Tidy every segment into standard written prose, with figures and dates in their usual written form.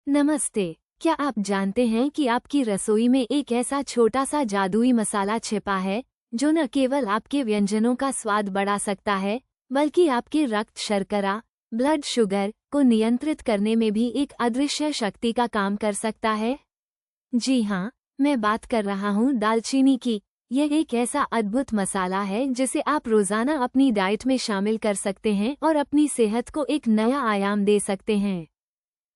नमस्ते। क्या आप जानते हैं कि आपकी रसोई में एक ऐसा छोटा सा जादुई मसाला छिपा है जो न केवल आपके व्यंजनों का स्वाद बढ़ा सकता है बल्कि आपके रक्त शर्करा ब्लड शुगर को नियंत्रित करने में भी एक अदृश्य शक्ति का काम कर सकता है। जी हाँ, मैं बात कर रहा हूँ दालचीनी की। यह एक ऐसा अद्भुत मसाला है जिसे आप रोजाना अपनी डाइट में शामिल कर सकते हैं और अपनी सेहत को एक नया आयाम दे सकते हैं।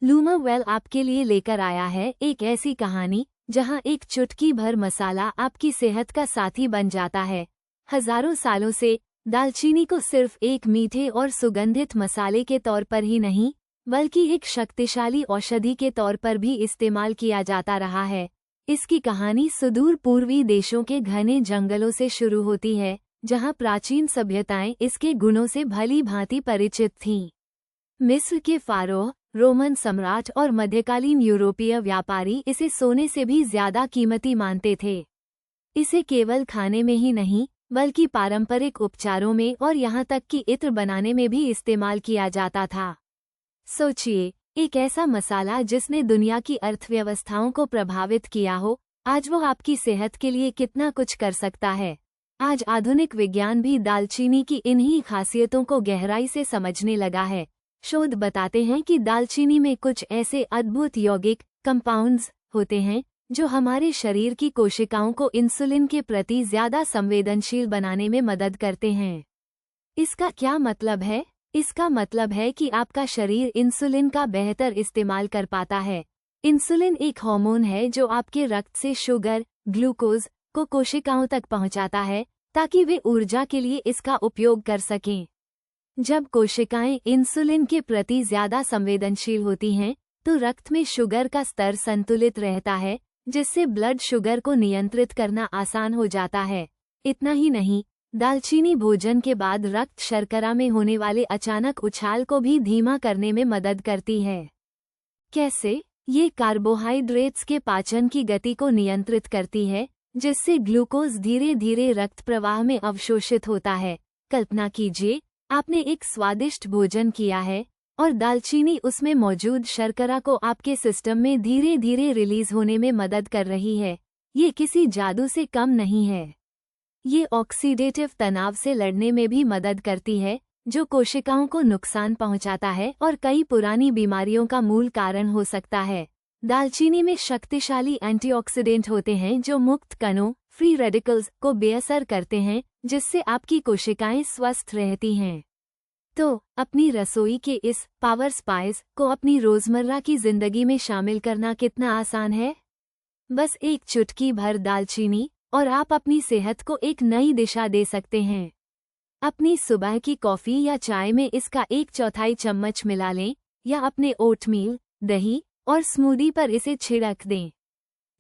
लूमावेल आपके लिए लेकर आया है एक ऐसी कहानी जहां एक चुटकी भर मसाला आपकी सेहत का साथी बन जाता है। हजारों सालों से दालचीनी को सिर्फ एक मीठे और सुगंधित मसाले के तौर पर ही नहीं बल्कि एक शक्तिशाली औषधि के तौर पर भी इस्तेमाल किया जाता रहा है। इसकी कहानी सुदूर पूर्वी देशों के घने जंगलों से शुरू होती है, जहां प्राचीन सभ्यताएं इसके गुणों से भली भांति परिचित थीं। मिस्र के फारोह, रोमन सम्राट और मध्यकालीन यूरोपीय व्यापारी इसे सोने से भी ज्यादा कीमती मानते थे। इसे केवल खाने में ही नहीं बल्कि पारंपरिक उपचारों में और यहाँ तक कि इत्र बनाने में भी इस्तेमाल किया जाता था। सोचिए, एक ऐसा मसाला जिसने दुनिया की अर्थव्यवस्थाओं को प्रभावित किया हो, आज वो आपकी सेहत के लिए कितना कुछ कर सकता है। आज आधुनिक विज्ञान भी दालचीनी की इन्हीं खासियतों को गहराई से समझने लगा है। शोध बताते हैं कि दालचीनी में कुछ ऐसे अद्भुत यौगिक कंपाउंड्स होते हैं जो हमारे शरीर की कोशिकाओं को इंसुलिन के प्रति ज्यादा संवेदनशील बनाने में मदद करते हैं। इसका क्या मतलब है? इसका मतलब है कि आपका शरीर इंसुलिन का बेहतर इस्तेमाल कर पाता है। इंसुलिन एक हार्मोन है जो आपके रक्त से शुगर, ग्लूकोज को कोशिकाओं तक पहुंचाता है ताकि वे ऊर्जा के लिए इसका उपयोग कर सकें। जब कोशिकाएं इंसुलिन के प्रति ज्यादा संवेदनशील होती हैं, तो रक्त में शुगर का स्तर संतुलित रहता है, जिससे ब्लड शुगर को नियंत्रित करना आसान हो जाता है। इतना ही नहीं, दालचीनी भोजन के बाद रक्त शर्करा में होने वाले अचानक उछाल को भी धीमा करने में मदद करती है। कैसे? ये कार्बोहाइड्रेट्स के पाचन की गति को नियंत्रित करती है, जिससे ग्लूकोज धीरे धीरे रक्त प्रवाह में अवशोषित होता है। कल्पना कीजिए, आपने एक स्वादिष्ट भोजन किया है और दालचीनी उसमें मौजूद शर्करा को आपके सिस्टम में धीरे धीरे रिलीज होने में मदद कर रही है। ये किसी जादू से कम नहीं है। ये ऑक्सीडेटिव तनाव से लड़ने में भी मदद करती है, जो कोशिकाओं को नुकसान पहुंचाता है और कई पुरानी बीमारियों का मूल कारण हो सकता है। दालचीनी में शक्तिशाली एंटीऑक्सीडेंट होते हैं जो मुक्त कणों फ्री रेडिकल्स को बेअसर करते हैं, जिससे आपकी कोशिकाएं स्वस्थ रहती हैं। तो अपनी रसोई के इस पावर स्पाइस को अपनी रोजमर्रा की जिंदगी में शामिल करना कितना आसान है। बस एक चुटकी भर दालचीनी और आप अपनी सेहत को एक नई दिशा दे सकते हैं। अपनी सुबह की कॉफी या चाय में इसका 1/4 चम्मच मिला लें या अपने ओटमील, दही और स्मूदी पर इसे छिड़क दें।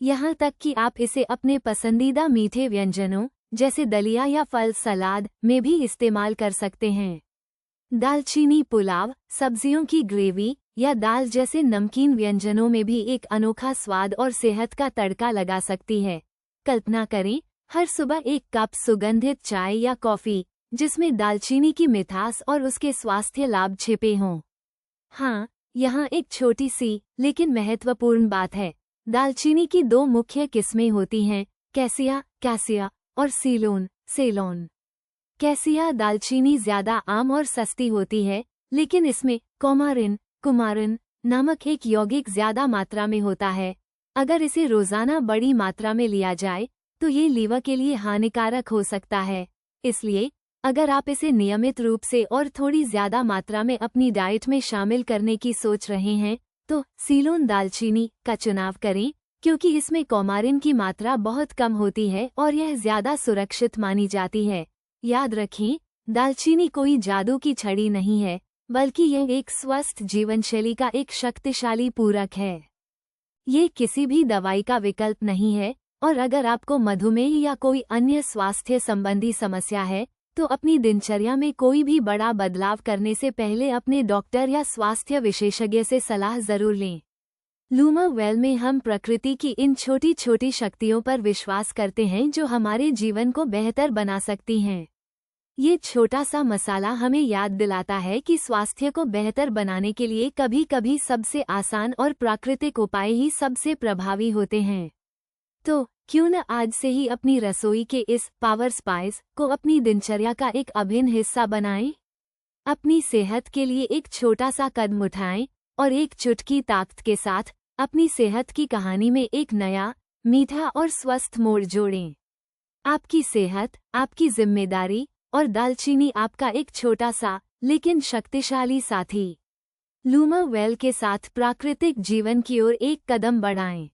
यहाँ तक कि आप इसे अपने पसंदीदा मीठे व्यंजनों जैसे दलिया या फल सलाद में भी इस्तेमाल कर सकते हैं। दालचीनी पुलाव, सब्जियों की ग्रेवी या दाल जैसे नमकीन व्यंजनों में भी एक अनोखा स्वाद और सेहत का तड़का लगा सकती है। कल्पना करें, हर सुबह एक कप सुगंधित चाय या कॉफी जिसमें दालचीनी की मिठास और उसके स्वास्थ्य लाभ छिपे हों। हाँ, यहाँ एक छोटी सी लेकिन महत्वपूर्ण बात है। दालचीनी की 2 मुख्य किस्में होती हैं, कैसिया और सेलोन। कैसिया दालचीनी ज्यादा आम और सस्ती होती है, लेकिन इसमें कुमारिन नामक एक यौगिक ज्यादा मात्रा में होता है। अगर इसे रोजाना बड़ी मात्रा में लिया जाए तो ये लीवर के लिए हानिकारक हो सकता है। इसलिए अगर आप इसे नियमित रूप से और थोड़ी ज्यादा मात्रा में अपनी डाइट में शामिल करने की सोच रहे हैं, तो सीलोन दालचीनी का चुनाव करें, क्योंकि इसमें कौमारिन की मात्रा बहुत कम होती है और यह ज्यादा सुरक्षित मानी जाती है। याद रखें, दालचीनी कोई जादू की छड़ी नहीं है, बल्कि यह एक स्वस्थ जीवनशैली का एक शक्तिशाली पूरक है। ये किसी भी दवाई का विकल्प नहीं है, और अगर आपको मधुमेह या कोई अन्य स्वास्थ्य संबंधी समस्या है, तो अपनी दिनचर्या में कोई भी बड़ा बदलाव करने से पहले अपने डॉक्टर या स्वास्थ्य विशेषज्ञ से सलाह जरूर लें। लूमावेल में हम प्रकृति की इन छोटी छोटी शक्तियों पर विश्वास करते हैं जो हमारे जीवन को बेहतर बना सकती हैं। ये छोटा सा मसाला हमें याद दिलाता है कि स्वास्थ्य को बेहतर बनाने के लिए कभी कभी सबसे आसान और प्राकृतिक उपाय ही सबसे प्रभावी होते हैं। तो क्यों न आज से ही अपनी रसोई के इस पावर स्पाइस को अपनी दिनचर्या का एक अभिन्न हिस्सा बनाएं। अपनी सेहत के लिए एक छोटा सा कदम उठाएं और एक चुटकी ताकत के साथ अपनी सेहत की कहानी में एक नया, मीठा और स्वस्थ मोड़ जोड़ें। आपकी सेहत, आपकी जिम्मेदारी और दालचीनी आपका एक छोटा सा लेकिन शक्तिशाली साथी। लूमर वेल के साथ प्राकृतिक जीवन की ओर एक कदम बढ़ाएं।